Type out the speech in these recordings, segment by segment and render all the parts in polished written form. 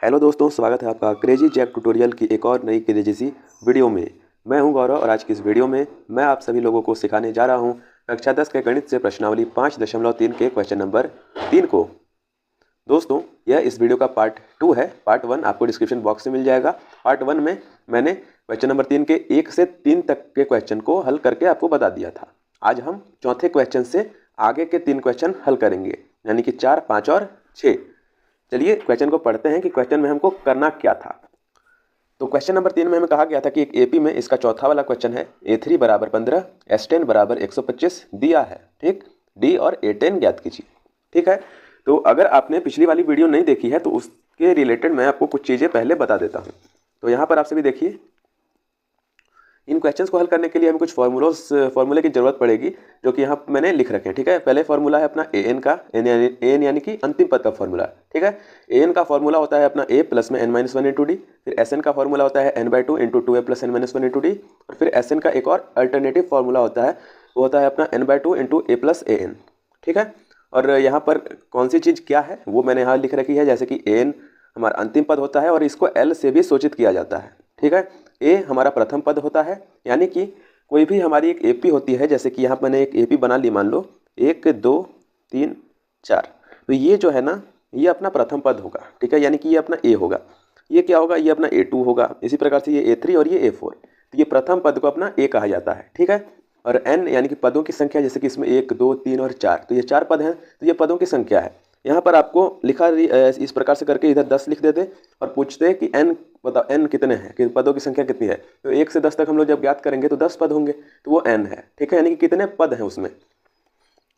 Hello दोस्तों, स्वागत है आपका क्रेजी जैक ट्यूटोरियल की एक और नई क्रेजी सी वीडियो में। मैं हूं गौरव और आज की इस वीडियो में मैं आप सभी लोगों को सिखाने जा रहा हूं कक्षा 10 के गणित से प्रश्नावली 5.3 के क्वेश्चन नंबर 3 को। दोस्तों, यह इस वीडियो का पार्ट 2 है। पार्ट 1 आपको डिस्क्रिप्शन बॉक्स में मिल जाएगा। पार्ट 1 में मैंने क्वेश्चन नंबर 3 के 1 से 3 तक के क्वेश्चन को हल करके आपको बता दिया था। आज हम चौथे क्वेश्चन से आगे के 3 क्वेश्चन हल करेंगे, यानी कि 4, 5 और 6। चलिए क्वेश्चन को पढ़ते हैं कि क्वेश्चन में हमको करना क्या था। तो क्वेश्चन नंबर 3 में हमें कहा गया था कि एक एपी में इसका चौथा वाला क्वेश्चन है, A3 बराबर 15, S10 बराबर 125 दिया है। ठीक, डी और A10 ज्ञात कीजिए। ठीक है, तो अगर आपने पिछली वाली वीडियो नहीं देखी है तो उसके रिलेटेड मैं आपको कुछ चीज़ें पहले बता देता हूँ। तो यहाँ पर आप सभी देखिए, इन क्वेश्चंस को हल करने के लिए हमें कुछ फॉर्मूले की जरूरत पड़ेगी, जो कि यहाँ मैंने लिख रखे हैं। ठीक है, पहले फॉर्मूला है अपना an का, एन यानी कि अंतिम पद का फॉर्मूला। ठीक है, an का फॉर्मूला होता है अपना a प्लस में n-1 इंटू डी। फिर sn का फॉर्मूला होता है n/2 into 2a plus n-1 into D. और फिर sn का एक और अल्टरनेटिव फॉर्मूला होता है, वो होता है अपना n/2 into a plus an। ठीक है, और यहाँ पर कौन सी चीज़ क्या है वो मैंने यहाँ लिख रखी है, जैसे कि an हमारा अंतिम पद होता है और इसको l से भी सूचित किया जाता है। ठीक है, ए हमारा प्रथम पद होता है, यानी कि कोई भी हमारी एक एपी होती है, जैसे कि यहाँ मैंने एक एपी बना ली, मान लो 1, 2, 3, 4। तो ये जो है ना, ये अपना प्रथम पद होगा। ठीक है, यानी कि ये अपना ए होगा। ये क्या होगा, ये अपना A2 होगा। इसी प्रकार से ये A3 और ये A4। तो ये प्रथम पद को अपना ए कहा जाता है। ठीक है, और n यानी कि पदों की संख्या, जैसे कि इसमें 1, 2, 3 और 4, तो ये 4 पद हैं, तो ये पदों की संख्या है। यहाँ पर आपको लिखा इस प्रकार से करके इधर 10 लिख देते और पूछते कि n बताओ, n कितने हैं, कि पदों की संख्या कितनी है। तो 1 से 10 तक हम लोग जब ज्ञात करेंगे तो 10 पद होंगे, तो वो n है। ठीक है, यानी कि कितने पद हैं उसमें।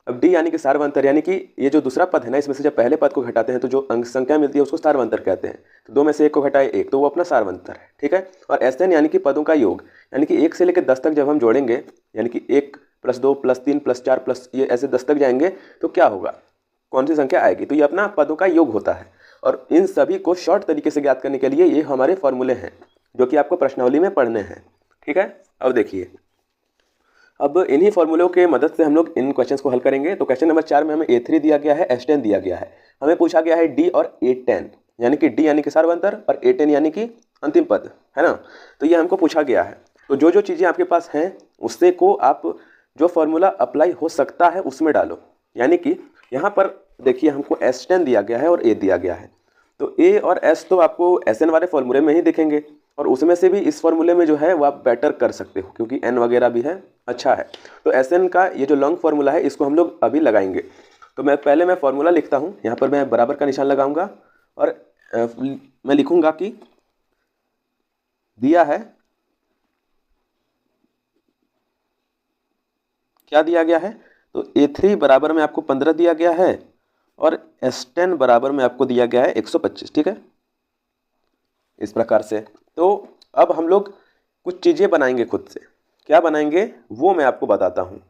अब डी यानी कि सार्वंतर, यानी कि ये जो दूसरा पद है ना, इसमें से जब पहले पद को घटाते हैं तो जो अंक संख्या मिलती है उसको सार्वंतर कहते हैं। तो 2 में से 1 को घटाए 1, तो वो अपना सार्वंतर है। ठीक है, और SN यानी कि पदों का योग, यानी कि 1 से लेकर 10 तक जब हम जोड़ेंगे, यानी कि 1 प्लस 2 प्लस 3 प्लस 4 प्लस ये ऐसे 10 तक जाएंगे, तो क्या होगा, कौन सी संख्या आएगी, तो ये अपना पदों का योग होता है। और इन सभी को शॉर्ट तरीके से ज्ञात करने के लिए ये हमारे फॉर्मूले हैं, जो कि आपको प्रश्नावली में पढ़ने हैं। ठीक है, अब देखिए, अब इन्हीं फॉर्मूलों के मदद से हम लोग इन क्वेश्चंस को हल करेंगे। तो क्वेश्चन नंबर 4 में हमें A3 दिया गया है, S10 दिया गया है। हमें पूछा गया है D और A10, यानी कि D यानी कि सार्वंतर और A10 यानी कि अंतिम पद, है ना। तो ये हमको पूछा गया है। तो जो जो चीज़ें आपके पास हैं उससे को आप जो फॉर्मूला अप्लाई हो सकता है उसमें डालो। यानी कि यहाँ पर देखिए, हमको S10 दिया गया है और A दिया गया है। तो A और S तो आपको SN वाले फॉर्मूले में ही दिखेंगे, और उसमें से भी इस फॉर्मूले में जो है वो आप बेटर कर सकते हो, क्योंकि n वगैरह भी है, अच्छा है। तो SN का ये जो लॉन्ग फार्मूला है इसको हम लोग अभी लगाएंगे। तो मैं फार्मूला लिखता हूँ, यहाँ पर मैं बराबर का निशान लगाऊंगा और मैं लिखूंगा कि दिया है, क्या दिया गया है, तो A3 बराबर में आपको 15 दिया गया है और S10 बराबर में आपको दिया गया है 125। ठीक है, इस प्रकार से। तो अब हम लोग कुछ चीज़ें बनाएंगे खुद से। क्या बनाएंगे वो मैं आपको बताता हूँ।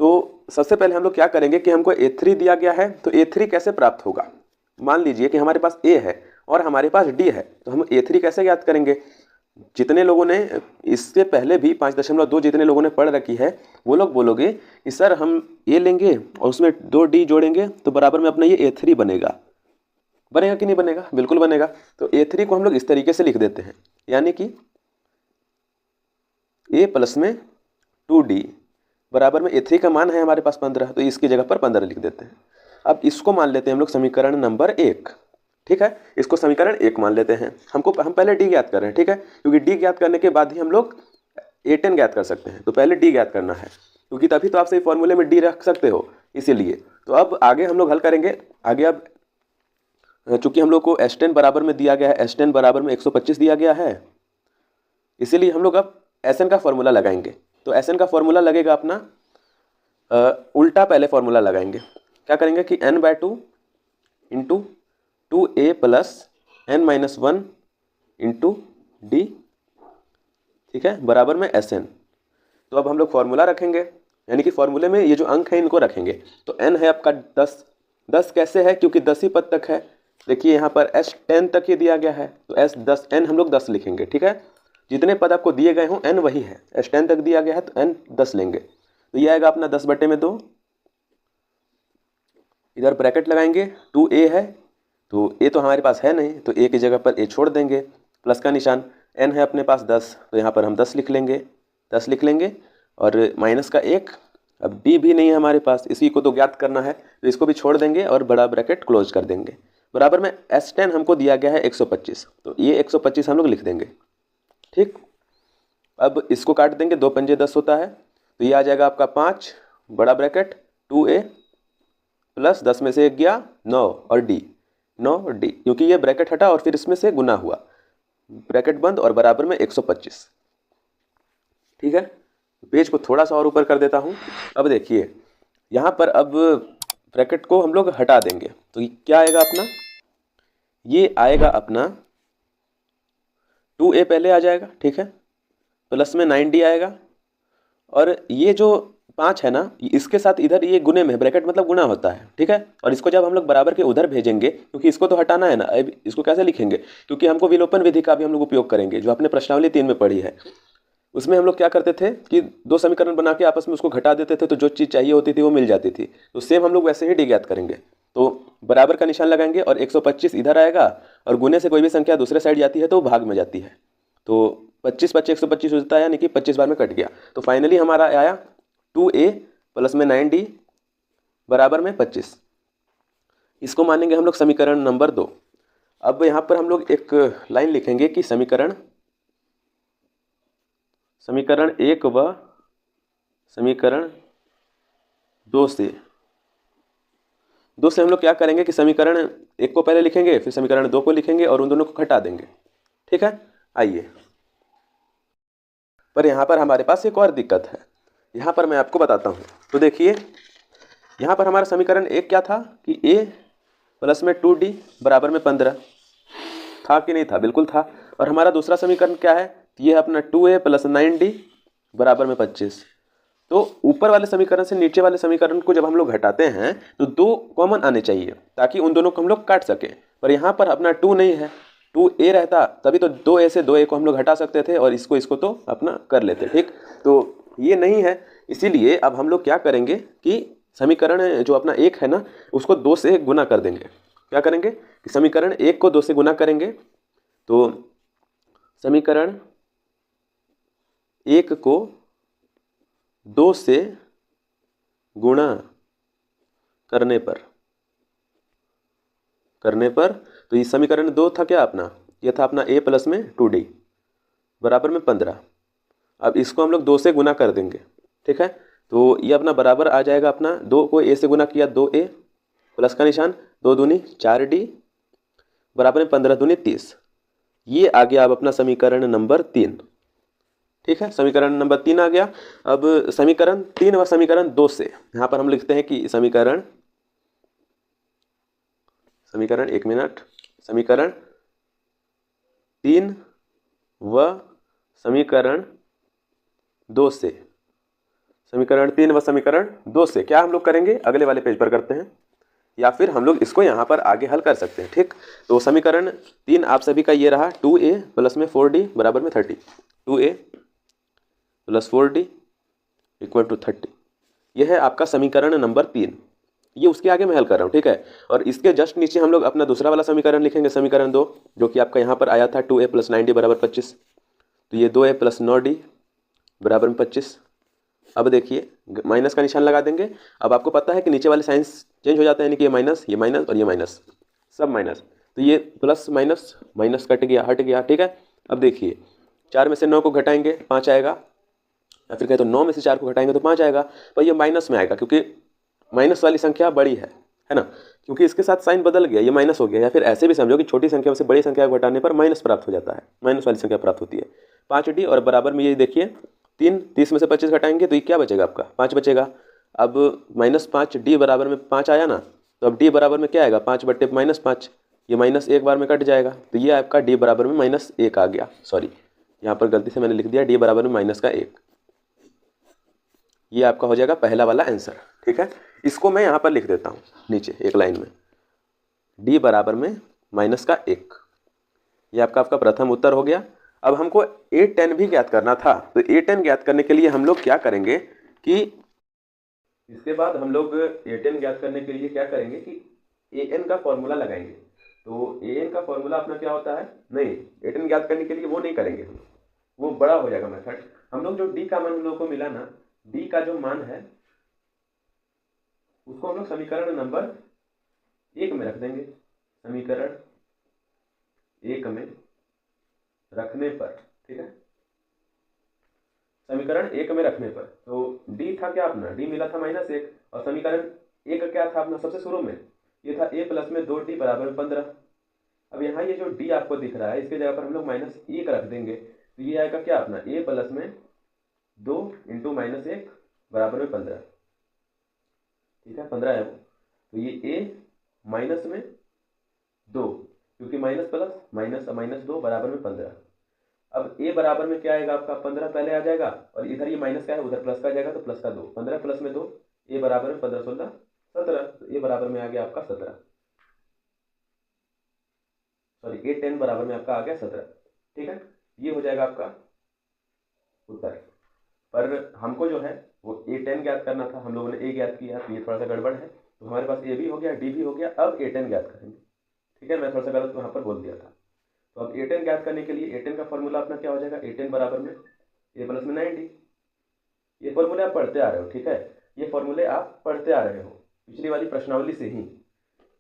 तो सबसे पहले हम लोग क्या करेंगे कि हमको A3 दिया गया है, तो A3 कैसे प्राप्त होगा। मान लीजिए कि हमारे पास A है और हमारे पास D है, तो हम A3 कैसे ज्ञात करेंगे। जितने लोगों ने इससे पहले भी 5.2 जितने लोगों ने पढ़ रखी है, वो लोग बोलोगे कि सर हम A लेंगे और उसमें 2 D जोड़ेंगे तो बराबर में अपना ये A3 बनेगा। बनेगा कि नहीं बनेगा, बिल्कुल बनेगा। तो A3 को हम लोग इस तरीके से लिख देते हैं, यानी कि A प्लस में 2D बराबर में A3 का मान है हमारे पास 15, तो इसकी जगह पर 15 लिख देते हैं। अब इसको मान लेते हैं हम लोग समीकरण नंबर 1। ठीक है, इसको समीकरण 1 मान लेते हैं। हम पहले D ज्ञात कर रहे हैं। ठीक है, क्योंकि D ज्ञात करने के बाद ही हम लोग A10 ज्ञात कर सकते हैं। तो पहले D ज्ञात करना है, क्योंकि तभी तो आप सही फॉर्मूले में D रख सकते हो, इसीलिए। तो अब आगे हम लोग हल करेंगे। आगे अब चूंकि हम लोग को S10 बराबर में दिया गया है, S10 बराबर में 125 दिया गया है, इसीलिए हम लोग अब SN का फॉर्मूला लगाएंगे। तो SN का फॉर्मूला लगेगा अपना उल्टा पहले फॉर्मूला लगाएंगे। क्या करेंगे कि n/2 into 2a plus n-1 into D, ठीक है, बराबर में SN। तो अब हम लोग फॉर्मूला रखेंगे, यानी कि फॉर्मूले में ये जो अंक है इनको रखेंगे। तो n है आपका 10। 10 कैसे है, क्योंकि 10 ही पद तक है। देखिए यहाँ पर S10 तक ये दिया गया है, तो S10 n हम लोग 10 लिखेंगे। ठीक है, जितने पद आपको दिए गए हों n वही है, S10 तक दिया गया है तो n 10 लेंगे। तो ये आएगा अपना 10/2। इधर ब्रैकेट लगाएंगे, 2a है तो ए तो हमारे पास है नहीं, तो ए की जगह पर ए छोड़ देंगे, प्लस का निशान। एन है अपने पास 10, तो यहाँ पर हम 10 लिख लेंगे, 10 लिख लेंगे, और माइनस का 1। अब डी भी नहीं है हमारे पास, इसी को तो ज्ञात करना है, तो इसको भी छोड़ देंगे और बड़ा ब्रैकेट क्लोज कर देंगे। बराबर में S10 हमको दिया गया है 125, तो ये 125 हम लोग लिख देंगे। ठीक, अब इसको काट देंगे, 2 पंजे 10 होता है, तो ये आ जाएगा आपका 5 बड़ा ब्रैकेट 2a प्लस 10 में से 1 गया 9 और डी, 9 और डी, क्योंकि ये ब्रैकेट हटा और फिर इसमें से गुना हुआ, ब्रैकेट बंद और बराबर में 125। ठीक है, पेज को थोड़ा सा और ऊपर कर देता हूँ। अब देखिए यहाँ पर अब ब्रैकेट को हम लोग हटा देंगे, तो ये क्या आएगा अपना, ये आएगा अपना 2a पहले आ जाएगा, ठीक है, प्लस में 9d आएगा, और ये जो 5 है ना, इसके साथ इधर ये गुने में, ब्रैकेट मतलब गुना होता है, ठीक है, और इसको जब हम लोग बराबर के उधर भेजेंगे, क्योंकि इसको तो हटाना है ना, अब इसको कैसे लिखेंगे, क्योंकि हमको विलोपन विधि का भी हम लोग उपयोग करेंगे, जो आपने प्रश्नावली 3 में पढ़ी है। उसमें हम लोग क्या करते थे कि 2 समीकरण बना के आपस में उसको घटा देते थे, तो जो चीज़ चाहिए होती थी वो मिल जाती थी। तो सेम हम लोग वैसे ही डी ज्ञात करेंगे, तो बराबर का निशान लगाएंगे और 125 इधर आएगा, और गुने से कोई भी संख्या दूसरे साइड जाती है तो भाग में जाती है, तो 25 25 125 हो जाता है, यानी कि 25 बार में कट गया। तो फाइनली हमारा आया 2a प्लस में 9d बराबर में 25। इसको मानेंगे हम लोग समीकरण नंबर 2। अब यहाँ पर हम लोग एक लाइन लिखेंगे कि समीकरण 1 व समीकरण 2 से हम लोग क्या करेंगे कि समीकरण 1 को पहले लिखेंगे, फिर समीकरण 2 को लिखेंगे और उन दोनों को घटा देंगे। ठीक है, आइए, पर यहाँ पर हमारे पास एक और दिक्कत है, यहाँ पर मैं आपको बताता हूँ। तो देखिए यहाँ पर हमारा समीकरण 1 क्या था कि a प्लस में 2d बराबर में 15 था कि नहीं था, बिल्कुल था। और हमारा दूसरा समीकरण क्या है, ये है अपना 2a प्लस 9d बराबर में 25। तो ऊपर वाले समीकरण से नीचे वाले समीकरण को जब हम लोग घटाते हैं तो 2 कॉमन आने चाहिए, ताकि उन दोनों को हम लोग काट सकें, पर यहाँ पर अपना 2 नहीं है, 2a रहता तभी तो 2a से 2a को हम लोग हटा सकते थे और इसको तो अपना कर लेते। ठीक, तो ये नहीं है, इसीलिए अब हम लोग क्या करेंगे कि समीकरण जो अपना 1 है ना, उसको 2 से गुना कर देंगे। क्या करेंगे कि समीकरण 1 को 2 से गुना करेंगे, तो समीकरण 1 को 2 से गुणा करने पर तो ये समीकरण 2 था क्या अपना, ये था अपना a प्लस में 2d बराबर में 15। अब इसको हम लोग 2 से गुना कर देंगे। ठीक है, तो ये अपना बराबर आ जाएगा, अपना 2 को a से गुना किया 2a प्लस का निशान, 2 दूनी 4d बराबर में 15 दूनी 30। ये आ गया अब अपना समीकरण नंबर 3। ठीक है, समीकरण नंबर 3 आ गया। अब समीकरण 3 व समीकरण 2 से यहाँ पर हम लिखते हैं कि समीकरण 3 व समीकरण 2 से, समीकरण 3 व समीकरण 2 से क्या हम लोग करेंगे, अगले वाले पेज पर करते हैं, या फिर हम लोग इसको यहाँ पर आगे हल कर सकते हैं। ठीक, तो समीकरण 3 आप सभी का ये रहा, 2a प्लस में 4d बराबर में 30, 2a plus 4d equal to 30। यह है आपका समीकरण नंबर 3। ये उसके आगे मैं हल कर रहा हूँ। ठीक है, और इसके जस्ट नीचे हम लोग अपना दूसरा वाला समीकरण लिखेंगे, समीकरण 2, जो कि आपका यहाँ पर आया था 2a प्लस 9d बराबर 25। तो ये 2a प्लस 9d बराबर में 25। अब देखिए माइनस का निशान लगा देंगे। अब आपको पता है कि नीचे वाले साइंस चेंज हो जाता है, यानी कि ये माइनस और ये माइनस, सब माइनस, तो ये प्लस माइनस माइनस कट गया, हट गया। ठीक है, अब देखिए 4 में से 9 को घटाएंगे 5 आएगा, या फिर कहें तो 9 में से 4 को घटाएंगे तो 5 आएगा, पर ये माइनस में आएगा क्योंकि माइनस वाली संख्या बड़ी है ना, क्योंकि इसके साथ साइन बदल गया, ये माइनस हो गया। या फिर ऐसे भी समझो कि छोटी संख्या में से बड़ी संख्या को घटाने पर माइनस प्राप्त हो जाता है, माइनस वाली संख्या प्राप्त होती है। 5d और बराबर में ये देखिए 3, 30 में से 25 घटाएंगे तो ये क्या बचेगा आपका, 5 बचेगा। अब -5d बराबर में 5 आया ना, तो अब d बराबर में क्या आएगा, 5 बट्टे -5, ये माइनस एक बार में कट जाएगा, तो ये आपका d बराबर में -1 आ गया। सॉरी, यहाँ पर गलती से मैंने लिख दिया d बराबर में -1। ये आपका हो जाएगा पहला वाला आंसर। ठीक है, इसको मैं यहाँ पर लिख देता हूँ नीचे एक लाइन में, d बराबर में -1। ये आपका प्रथम उत्तर हो गया। अब हमको a10 भी ज्ञात करना था, तो a10 ज्ञात करने के लिए हम लोग क्या करेंगे कि इसके बाद हम लोग a10 ज्ञात करने के लिए क्या करेंगे कि an का फॉर्मूला लगाएंगे। तो ए एन का फॉर्मूला अपना क्या होता है, नहीं ए टेन ज्ञात करने के लिए वो नहीं करेंगे हम, वो बड़ा हो जाएगा मेथड। हम लोग जो डी का मान हम लोग को मिला ना, डी का जो मान है उसको हम लोग समीकरण नंबर 1 में रख देंगे। समीकरण 1 में रखने पर, ठीक है, समीकरण 1 में रखने पर तो डी था क्या अपना, डी मिला था -1 और समीकरण 1 क्या था अपना सबसे शुरू में, ये था a + में 2d = 15। अब यहाँ ये जो d आपको दिख रहा है इसके जगह पर हम लोग -1 रख देंगे तो ये आएगा क्या अपना a + में 2 × -1 = 15, ठीक है, 15 है वो। तो ये a - 2 क्योंकि माइनस प्लस -2 = 15। अब a बराबर में क्या आएगा आपका 15 पहले आ जाएगा और इधर ये माइनस का है उधर प्लस का जाएगा तो प्लस का 2, 15 + में 2, a बराबर में 15 16 17, तो a बराबर में आ गया आपका 17, सॉरी a 10 बराबर में आपका आ गया 17, ठीक है। ये हो जाएगा आपका उत्तर। पर हमको जो है वो a 10 ज्ञात करना था, हम लोगों ने a ज्ञात किया तो ये थोड़ा सा गड़बड़ है, तो हमारे पास a भी हो गया d भी हो गया। अब a 10 ज्ञात करेंगे, ठीक है, मैं थोड़ा सा गलत वहाँ पर बोल दिया था। तो अब a 10 ज्ञात करने के लिए a 10 का फॉर्मूला अपना क्या हो जाएगा, a 10 बराबर में a + में 90। ये फॉर्मूले आप पढ़ते आ रहे हो, ठीक है, ये फॉर्मूले आप पढ़ते आ रहे हो पिछली वाली प्रश्नावली से ही।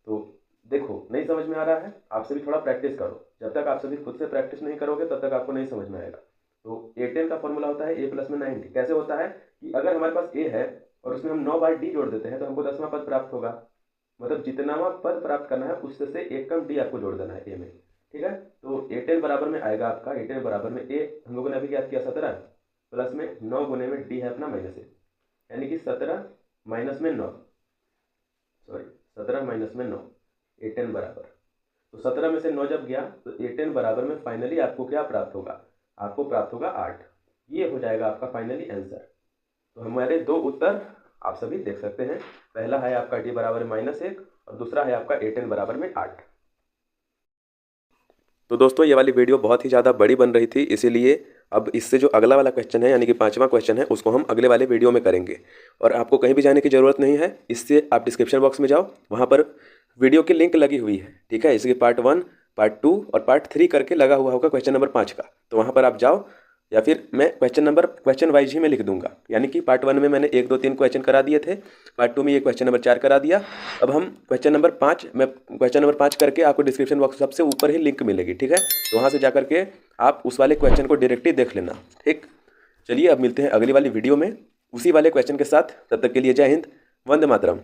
तो देखो नहीं समझ में आ रहा है, आप सभी थोड़ा प्रैक्टिस करो, जब तक आप सभी खुद से प्रैक्टिस नहीं करोगे तब तक आपको नहीं समझ में आएगा। तो a 10 का फॉर्मूला होता है a + में 90। कैसे होता है कि अगर हमारे पास a है और उसमें हम 9/d जोड़ देते हैं तो हमको 10वां पद प्राप्त होगा, मतलब जितनावां पद प्राप्त करना है उससे से एक कम d आपको जोड़ देना है a में, ठीक है। तो a 10 बराबर में आएगा आपका a 10 बराबर में a हम लोगों ने अभी याद किया 17 प्लस में 9 गुने में d है अपना -1, यानी कि 17 - में 9, सॉरी 17 - में 9 a 10 बराबर, तो 17 में से 9 जब गया तो a 10 बराबर में फाइनली आपको क्या प्राप्त होगा, आपको प्राप्त होगा 8। ये हो जाएगा आपका फाइनली आंसर। तो हमारे दो उत्तर आप सभी देख सकते हैं, पहला है आपका d बराबर -1 और दूसरा है आपका a 10 बराबर में 8। तो दोस्तों ये वाली वीडियो बहुत ही ज़्यादा बड़ी बन रही थी, इसीलिए अब इससे जो अगला वाला क्वेश्चन है यानी कि 5वां क्वेश्चन है उसको हम अगले वाले वीडियो में करेंगे। और आपको कहीं भी जाने की ज़रूरत नहीं है, इससे आप डिस्क्रिप्शन बॉक्स में जाओ, वहाँ पर वीडियो की लिंक लगी हुई है, ठीक है, इसके पार्ट 1 पार्ट 2 और पार्ट 3 करके लगा हुआ होगा क्वेश्चन नंबर 5 का, तो वहाँ पर आप जाओ, या फिर मैं क्वेश्चन वाइज ही मैं लिख दूंगा, यानी कि पार्ट 1 में मैंने 1 2 3 क्वेश्चन करा दिए थे, पार्ट 2 में ये क्वेश्चन नंबर 4 करा दिया। अब हम क्वेश्चन नंबर 5, मैं क्वेश्चन नंबर 5 करके आपको डिस्क्रिप्शन बॉक्स सबसे ऊपर ही लिंक मिलेगी, ठीक है, तो वहाँ से जा करके आप उस वाले क्वेश्चन को डायरेक्टली देख लेना, ठीक। चलिए अब मिलते हैं अगली वाली वीडियो में उसी वाले क्वेश्चन के साथ, तब तक के लिए जय हिंद, वंदे मातरम।